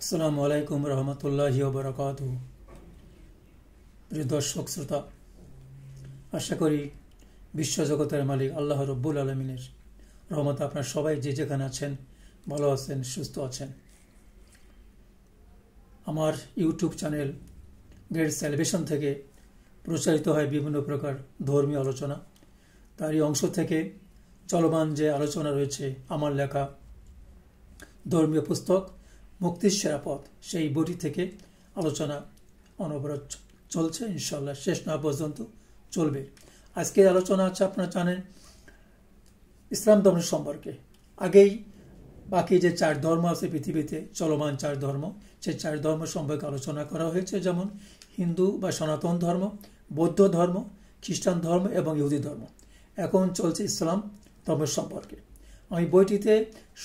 আসসালামু আলাইকুম রহমতুল্লাহি ওয়া বারাকাতুহু। প্রিয় দর্শক শ্রোতা, আশা করি বিশ্বজগতের মালিক আল্লাহ রব্বুল আলমিনের রহমতে আপনার সবাই যে যেখানে আছেন ভালো আছেন, সুস্থ আছেন। আমার ইউটিউব চ্যানেল গ্রেট সেলিব্রেশন থেকে প্রচারিত হয় বিভিন্ন প্রকার ধর্মীয় আলোচনা। তারই অংশ থেকে চলমান যে আলোচনা রয়েছে আমার লেখা ধর্মীয় পুস্তক মুক্তির সেরা পথ, সেই বইটি থেকে আলোচনা অনবরত চলছে, ইনশাল্লাহ শেষ না পর্যন্ত চলবে। আজকের আলোচনা আছে, আপনারা জানেন, ইসলাম ধর্ম সম্পর্কে। আগেই বাকি যে 4 ধর্ম আছে পৃথিবীতে, চলমান 4 ধর্ম, সেই 4 ধর্ম সম্পর্কে আলোচনা করা হয়েছে, যেমন হিন্দু বা সনাতন ধর্ম, বৌদ্ধ ধর্ম, খ্রিস্টান ধর্ম এবং ইহুদি ধর্ম। এখন চলছে ইসলাম ধর্ম সম্পর্কে। আমি বইটিতে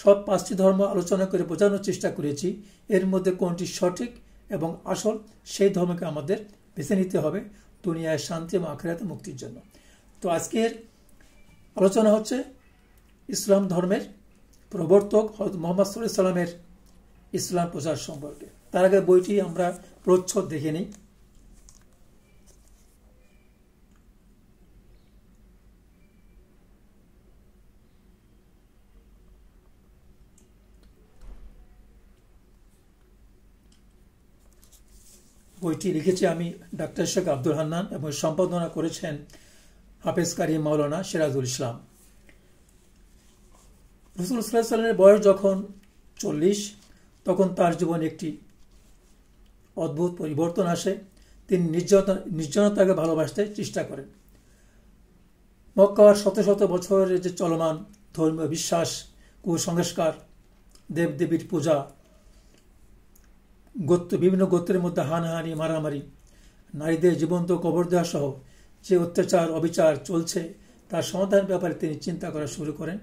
সব 5টি ধর্ম আলোচনা করে বোঝানোর চেষ্টা করেছি এর মধ্যে কোনটি সঠিক এবং আসল, সেই ধর্মকে আমাদের বেছে নিতে হবে দুনিয়ায় শান্তি এবং আখিরাতে মুক্তির জন্য। তো আজকের আলোচনা হচ্ছে ইসলাম ধর্মের প্রবর্তক হযরত মুহাম্মদ সাল্লাল্লাহু আলাইহি সাল্লামের ইসলাম প্রচার সম্পর্কে। তার আগে বইটি আমরা প্রচ্ছদ দেখে নিই। বইটি লিখেছি আমি, ডাক্তার শেখ আব্দুল হান্নান, এবং সম্পাদনা করেছেন হাফেজ কারি মাওলানা সিরাজুল ইসলাম। রাসূল সাল্লাল্লাহু আলাইহি ওয়াসাল্লামের বয়স যখন 40, তখন তার জীবনে একটি অদ্ভুত পরিবর্তন আসে। তিনি নির্জনতাকে ভালোবাসতে চেষ্টা করেন। মক্কার শত শত বছরের যে চলমান ধর্মীয় বিশ্বাস, কুসংস্কার, দেবদেবীর পূজা, বিভিন্ন গোত্রের মধ্যে হানাহানি, মারামারি, নারীদের জীবন্ত কবর দেওয়া সহ যে অত্যাচার অবিচার চলছে, তার সমাধানের ব্যাপারে তিনি চিন্তা করা শুরু করেন।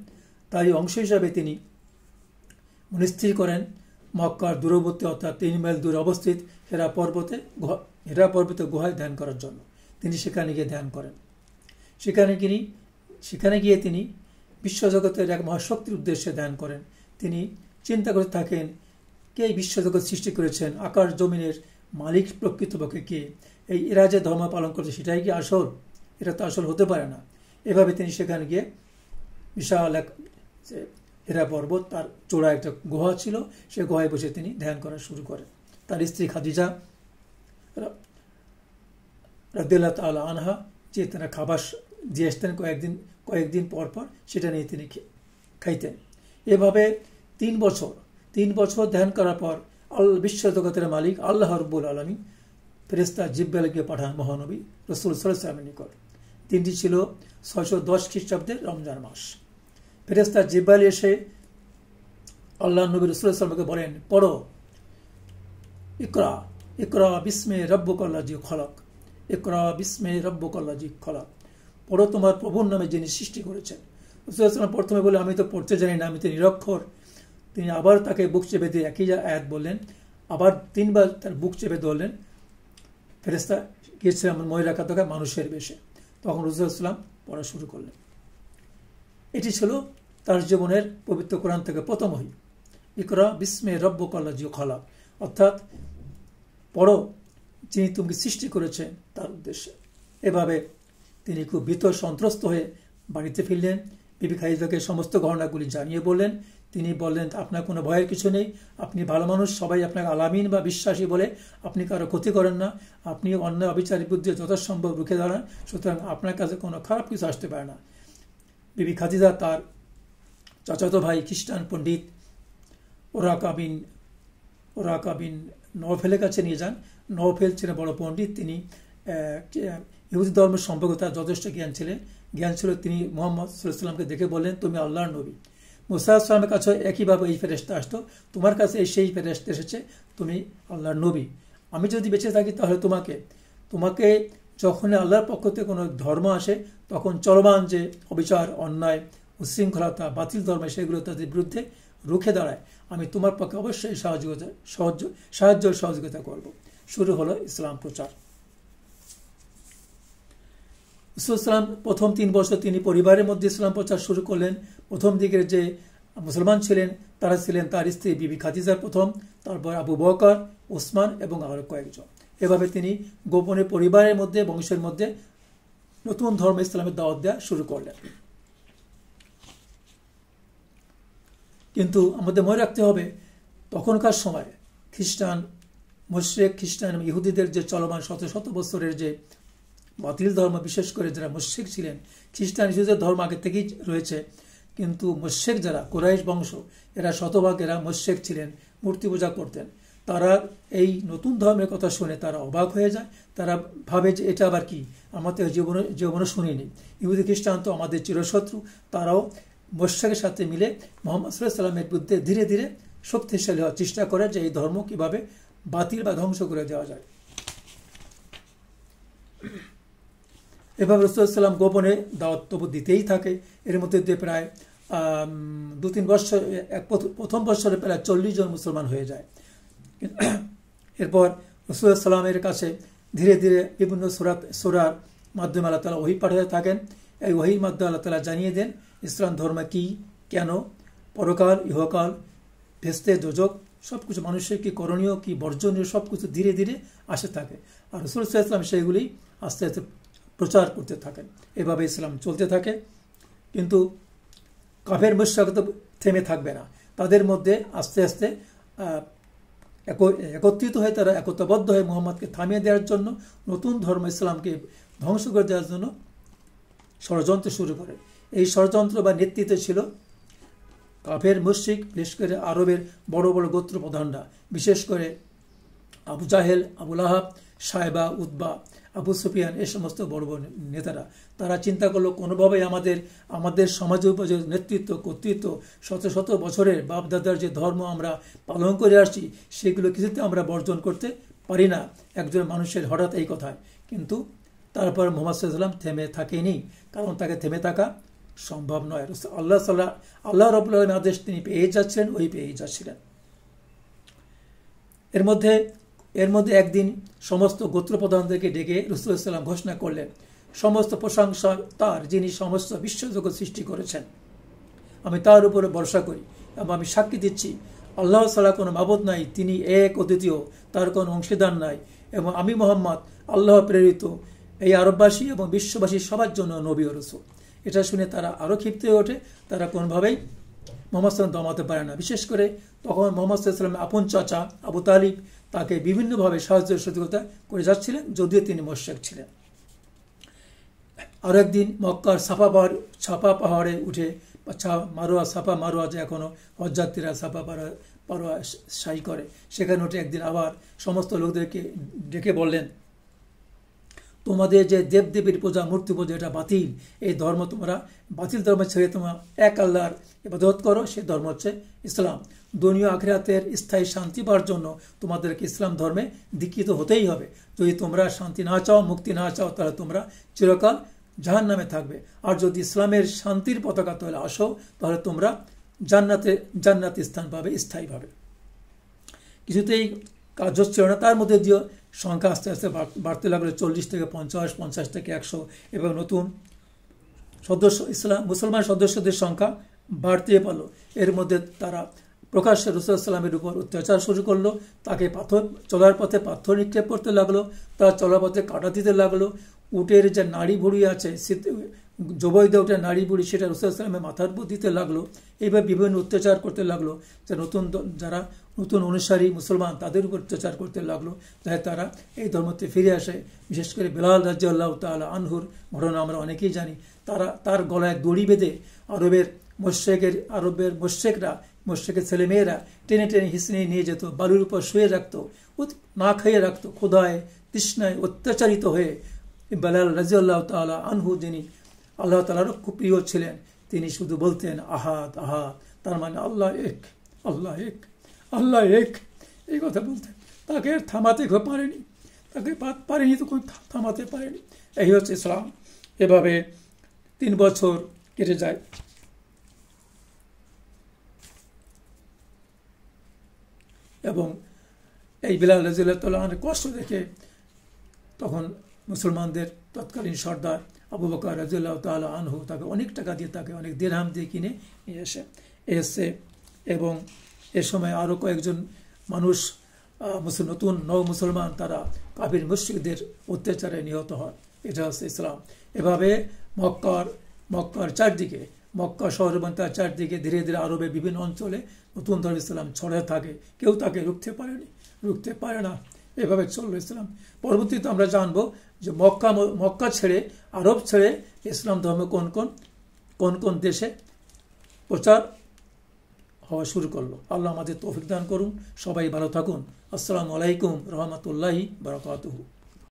তারই অংশ হিসাবে তিনি মনস্থির করেন মক্কার দূরবর্তী অর্থাৎ 3 মাইল দূরে অবস্থিত হেরা পর্বতে গুহায় ধ্যান করার জন্য। তিনি সেখানে গিয়ে ধ্যান করেন। সেখানে গিয়ে তিনি বিশ্বজগতের এক মহাশক্তির উদ্দেশ্যে ধ্যান করেন। তিনি চিন্তা করে থাকেন, কে বিশ্বজগৎ সৃষ্টি করেছেন, আকাশ জমিনের মালিক প্রকৃতপক্ষে কে, এরা যে ধর্ম পালন করছে সেটাই কি আসল? এটা তো আসল হতে পারে না। এভাবে তিনি সেখানে গিয়ে বিশাল এক হেরা পর্বত, তার চূড়ায় একটা গুহা ছিল, সে গুহায় বসে তিনি ধ্যান করা শুরু করেন। তার স্ত্রী খাদিজা রাদিয়াল্লাহু তাআলা আনহা যে তারা খাবার দিয়ে আসতেন কয়েকদিন পর পর, সেটা নিয়ে তিনি খাইতেন। এভাবে 3 বছর ধ্যান করার পর বিশ্বজগতের মালিক আল্লাহ রাব্বুল আলামিন ফেরেশতা জিবরাইলকে পাঠান মহানবী রাসূল সাল্লাল্লাহু আলাইহি ওয়াসাল্লামের নিকট। দিনটি ছিল 610 খ্রিস্টাব্দের রমজান মাস। ফেরেশতা জিবরাইল এসে আল্লাহ নবী রাসূল সাল্লাল্লাহু আলাইহি ওয়াসাল্লামকে বলেন, পড়ো, ইকরা ইকরা বিস্মে রাব্বুকাল্লাযী খলাক, ইকরা বিস্মে রাব্বুকাল্লাযী খলাক, পড়ো তোমার প্রভুর নামে যিনি সৃষ্টি করেছেন। রাসূল সাল্লাল্লাহু আলাইহি ওয়াসাল্লাম প্রথমে বলে, আমি তো পড়তে জানি না, আমি তো নিরক্ষর। তিনি আবার তাকে বুক চেপে দিয়ে একই আয়াত বললেন, আবার 3 বার তার বুক চেপে ধরলেন। ফেরেশতা গিয়েছিলেন মহিলা কাতকা মানুষের বেশে। তখন রাসূল সাল্লাল্লাহু আলাইহি ওয়াসাল্লাম পড়া শুরু করলেন। এটি ছিল তার জীবনের পবিত্র কোরআন থেকে প্রথম ওহী, ইকরা বিস্মে রাব্বুকাল্লাযী খলাক, অর্থাৎ পড়ো যিনি তুমি সৃষ্টি করেছেন তার উদ্দেশ্যে। এভাবে তিনি খুব ভীত সন্ত্রস্ত হয়ে বাড়িতে ফিরলেন। বিবি খাদিজাকে সমস্ত ঘটনাগুলি জানিয়ে বললেন। তিনি বললেন, আপনার কোনো ভয়ের কিছু নেই, আপনি ভালো মানুষ, সবাই আপনাকে আলামিন বা বিশ্বাসী বলে আপনি কারো ক্ষতি করেন না, আপনি অন্যায় অবিচারের বিরুদ্ধে যথাসম্ভব রুখে দাঁড়ান, সুতরাং আপনার কাছে কোনো খারাপ কিছু আসতে পারে না। বিবি খাদিজা তার চাচাতো ভাই খ্রিস্টান পণ্ডিত ওরাকা বিন নওফেলের কাছে নিয়ে যান। নওফেল ছিলেন বড় পণ্ডিত। তিনি ইহুদি ধর্ম সম্পর্কে তার যথেষ্ট জ্ঞান ছিল। তিনি মুহাম্মদ সাল্লাল্লাহু আলাইহি ওয়াসাল্লামকে দেখে বললেন, তুমি আল্লাহর নবী। মুসা আলাইহিস সালামের কাছে একইভাবে এই ফেরেশতা আসতো, তোমার কাছে সেই ফেরেশতা এসেছে, তুমি আল্লাহর নবী। আমি যদি বেঁচে থাকি তাহলে তোমাকে যখন আল্লাহর পক্ষ থেকে কোনো ধর্ম আসে, তখন চলমান যে অবিচার, অন্যায়, উচ্ছৃঙ্খলতা, বাতিল ধর্ম, সেগুলো তাদের বিরুদ্ধে রুখে দাঁড়ায়, আমি তোমার পক্ষে অবশ্যই সাহায্য সহযোগিতা করব। শুরু হলো ইসলাম প্রচার। রাসূল সাল্লাল্লাহু আলাইহি ওয়াসাল্লাম প্রথম 3 বছর তিনি পরিবারের মধ্যে ইসলাম প্রচার শুরু করলেন। প্রথম দিকের যে মুসলমান ছিলেন তারা ছিলেন তার স্ত্রী বিবি খাদিজার প্রথম, তারপর আবু বকর, ওসমান এবং আরো কয়েকজন। এভাবে তিনি গোপনে পরিবারের মধ্যে, বংশের মধ্যে নতুন ধর্ম ইসলামের দাওয়াত দেওয়া শুরু করলেন। কিন্তু আমাদের মনে রাখতে হবে, তখনকার সময় খ্রিস্টান, মুশরিক, খ্রিস্টান এবং ইহুদিদের যে চলমান শত শত বছরের যে বাতিল ধর্ম, বিশেষ করে যারা মুশরিক ছিলেন, খ্রিস্টান ইহুদিদের ধর্ম আগে থেকেই রয়েছে, কিন্তু মুশরিক যারা কুরাইশ বংশ, এরা শতভাগ এরা মুশরিক ছিলেন, মূর্তি পূজা করতেন। তারা এই নতুন ধর্মের কথা শুনে তারা অবাক হয়ে যায়। তারা ভাবে যে এটা আবার কি, আমাদের জীবনে শুনিনি, ইহুদি খ্রিস্টান তো আমাদের চিরশত্রু। তারাও মুশরিকের সাথে মিলে মুহাম্মদ সাল্লাল্লাহু আলাইহি ওয়াসাল্লামের বিরুদ্ধে ধীরে ধীরে শক্তিশালী হওয়ার চেষ্টা করে যে এই ধর্ম কিভাবে বাতিল বা ধ্বংস করে দেওয়া যায়। এভাবে রাসূল সাল্লাল্লাহু আলাইহি ওয়াসাল্লাম গোপনে দাওয়াত তবু দিতেই থাকে। এর মধ্যে দিয়ে প্রায় 2-3 বছর, প্রথম বছরে প্রায় 40 জন মুসলমান হয়ে যায়। এরপর রাসূল সাল্লাল্লাহু আলাইহি ওয়াসাল্লামের কাছে ধীরে ধীরে বিভিন্ন সূরার মাধ্যমে আল্লাহ তাআলা ওহী পাঠাতে থাকেন। এই ওহীর মাধ্যমে আল্লাহ তাআলা জানিয়ে দেন ইসলাম ধর্ম কি, কেন, পরকাল, ইহকাল, ফেরেশতা, দোজখ, সবকিছু মানুষের কি করণীয়, কি বর্জনীয়, সবকিছু ধীরে ধীরে আসে থাকে। আর রাসূল সাল্লাল্লাহু আলাইহি ওয়াসাল্লাম সেগুলি আস্তে আস্তে প্রচার করতে থাকেন। এভাবে ইসলাম চলতে থাকে। কিন্তু কাফের মুশরিক তো থেমে থাকবে না। তাদের মধ্যে আস্তে আস্তে একত্রিত হয়ে তারা একতাবদ্ধ হয়ে মুহাম্মদকে থামিয়ে দেওয়ার জন্য, নতুন ধর্ম ইসলামকে ধ্বংস করে দেওয়ার জন্য ষড়যন্ত্র শুরু করে। এই ষড়যন্ত্র বা নেতৃত্বে ছিল কাফের মুশরিক, বিশেষ করে আরবের বড় বড় গোত্র প্রধানরা, বিশেষ করে আবু জাহেল, আবু লাহাব, সায়বা, উতবা, আবু সুফিয়ান, এই সমস্ত বড় বড় নেতারা। তারা চিন্তা করলো কোনোভাবেই আমাদের সমাজে উপযোগী নেতৃত্ব, কর্তৃত্ব, শত শত বছরের বাপদাদার যে ধর্ম আমরা পালন করে আসছি, সেগুলো কিছুতে আমরা বর্জন করতে পারি না একজন মানুষের হঠাৎ এই কথায়। কিন্তু তারপর মুহাম্মদ সাল্লাল্লাহু আলাইহি ওয়াসাল্লাম থেমে থাকেনি, কারণ তাকে থেমে থাকা সম্ভব নয়। আল্লাহ রাব্বুল আলামিনের আদেশ তিনি পেয়ে যাচ্ছিলেন, পেয়ে যাচ্ছিলেন। এর মধ্যে একদিন সমস্ত গোত্রপ্রধানদেরকে ডেকে রাসূল সাল্লাল্লাহু আলাইহি ওয়াসাল্লাম ঘোষণা করলেন, সমস্ত প্রশংসা তার, যিনি সমস্ত বিশ্বজগৎ সৃষ্টি করেছেন। আমি তার উপরে ভরসা করি এবং আমি সাক্ষী দিচ্ছি আল্লাহ ছাড়া কোনো মাবুদ নাই, তিনি এক অদ্বিতীয়, তার কোনো অংশীদার নাই, এবং আমি মুহাম্মদ আল্লাহ প্রেরিত এই আরববাসী এবং বিশ্ববাসী সবার জন্য নবী ও রাসূল। এটা শুনে তারা আরও ক্ষিপ্ত হয়ে ওঠে। তারা কোনোভাবেই মুহাম্মদ সাল্লাল্লাহু আলাইহি ওয়াসাল্লাম দমাতে পারে না। বিশেষ করে তখন মুহাম্মদ সাল্লাল্লাহু আলাইহি ওয়াসাল্লামের আপন চাচা আবু তালিব তাকে বিভিন্নভাবে সাহায্য সহযোগিতা করে যাচ্ছিলেন, যদিও তিনি মুশরিক ছিলেন। আরো একদিন মক্কার সাফা পাহাড়ে উঠে, সাফা মারোয়া যে এখনো হজযাত্রীরা সাফা পারোয়া সাই করে, সেখানে উঠে একদিন আবার সমস্ত লোকদেরকে ডেকে বললেন, তোমাদের যে দেবদেবীর পূজা, মূর্তি পূজা, এটা বাতিল। এই ধর্ম তোমরা বাতিল ধর্ম ছেড়ে তোমরা এক আল্লাহর ইবাদত করো। সে ধর্ম হচ্ছে ইসলাম। দুনিয়া আখিরাতের স্থায়ী শান্তি পাওয়ার জন্য তোমাদেরকে ইসলাম ধর্মে দীক্ষিত হতেই হবে। যদি তোমরা শান্তি না চাও, মুক্তি না চাও, তাহলে তোমরা চিরকাল জাহান্নামে থাকবে। আর যদি ইসলামের শান্তির পতাকা তলে আসো, তাহলে তোমরা জান্নাতে স্থান পাবে স্থায়ীভাবে। কিছুতেই কাজ হচ্ছিল না। তার মধ্যে দিয়ে সংখ্যা আস্তে আস্তে বাড়তে লাগলো, 40 থেকে 50, 50 থেকে 100, এবং নতুন মুসলমান সদস্যদের সংখ্যা বাড়তে পারল। এর মধ্যে তারা প্রকাশ্যে রাসূল সাল্লাল্লাহু আলাইহি ওয়াসাল্লামের উপর অত্যাচার শুরু করলো। তাকে চলার পথে পাথর নিক্ষেপ করতে লাগলো, তার চলার পথে কাঁটা দিতে লাগলো। উটের যে নাড়ি ভুড়ি আছে, জবৈধ উটের নাড়ি ভুড়ি, সেটা রাসূল সাল্লাল্লাহু আলাইহি ওয়াসাল্লামের মাথার উপর দিতে লাগলো। এইভাবে বিভিন্ন অত্যাচার করতে লাগলো। যে যারা নতুন অনুসারী মুসলমান, তাদের উপর অত্যাচার করতে লাগলো, যাতে তারা এই ধর্মতে ফিরে আসে। বিশেষ করে বেলাল রাদিয়াল্লাহু তাআলা আনহুর ঘটনা আমরা অনেকেই জানি। তার গলায় দড়ি বেঁধে আরবের মুশরিকের ছেলেমেয়েরা টেনে টেনে হিসনে নিয়ে যেত, বালুর উপর শুয়ে রাখতো, না খাইয়ে রাখতো, ক্ষুধায় তৃষ্ণায় অত্যাচারিত হয়ে বেলাল রাদিয়াল্লাহু তাআলা আনহু, যিনি আল্লাহ তাআলারও খুব প্রিয় ছিলেন, তিনি শুধু বলতেন আহাদ আহাদ, তার মানে আল্লাহ এক, আল্লাহ এক, আল্লাহ এক, এই কথা বলতেন। তাকে থামাতে পারেনি, তো থামাতে পারেনি। এই হচ্ছে ইসলাম। এভাবে 3 বছর কেটে যায়। এবং এই বিলাল রাদিয়াল্লাহু তাআলা আনহুর কষ্ট দেখে তখন মুসলমানদের তৎকালীন সর্দার আবু বকর রাদিয়াল্লাহু তাআলা আনহু তাকে অনেক টাকা দিয়ে, তাকে অনেক দিরহাম দিয়ে কিনে নিয়ে আসে। এসছে এবং এ সময় আরও কয়েকজন মানুষ নতুন নও মুসলমান তারা কাফির মুশরিকদের অত্যাচারে নিহত হয়। এটা হচ্ছে ইসলাম। এভাবে মক্কার চারদিকে, মক্কা শহর এবং তার চারদিকে ধীরে ধীরে আরবের বিভিন্ন অঞ্চলে নতুন ধর্ম ইসলাম ছড়াতে থাকে। কেউ তাকে রুখতে পারে না। এভাবে চলল ইসলাম। পরবর্তীতে আমরা জানবো যে মক্কা ছেড়ে, আরব ছেড়ে ইসলাম ধর্ম কোন কোন দেশে প্রচার হওয়া শুরু করলো। আল্লাহ আমাদের তৌফিক দান করুন। সবাই ভালো থাকুন। আসসালামু আলাইকুম রহমতুল্লাহি বারাকাতুহু।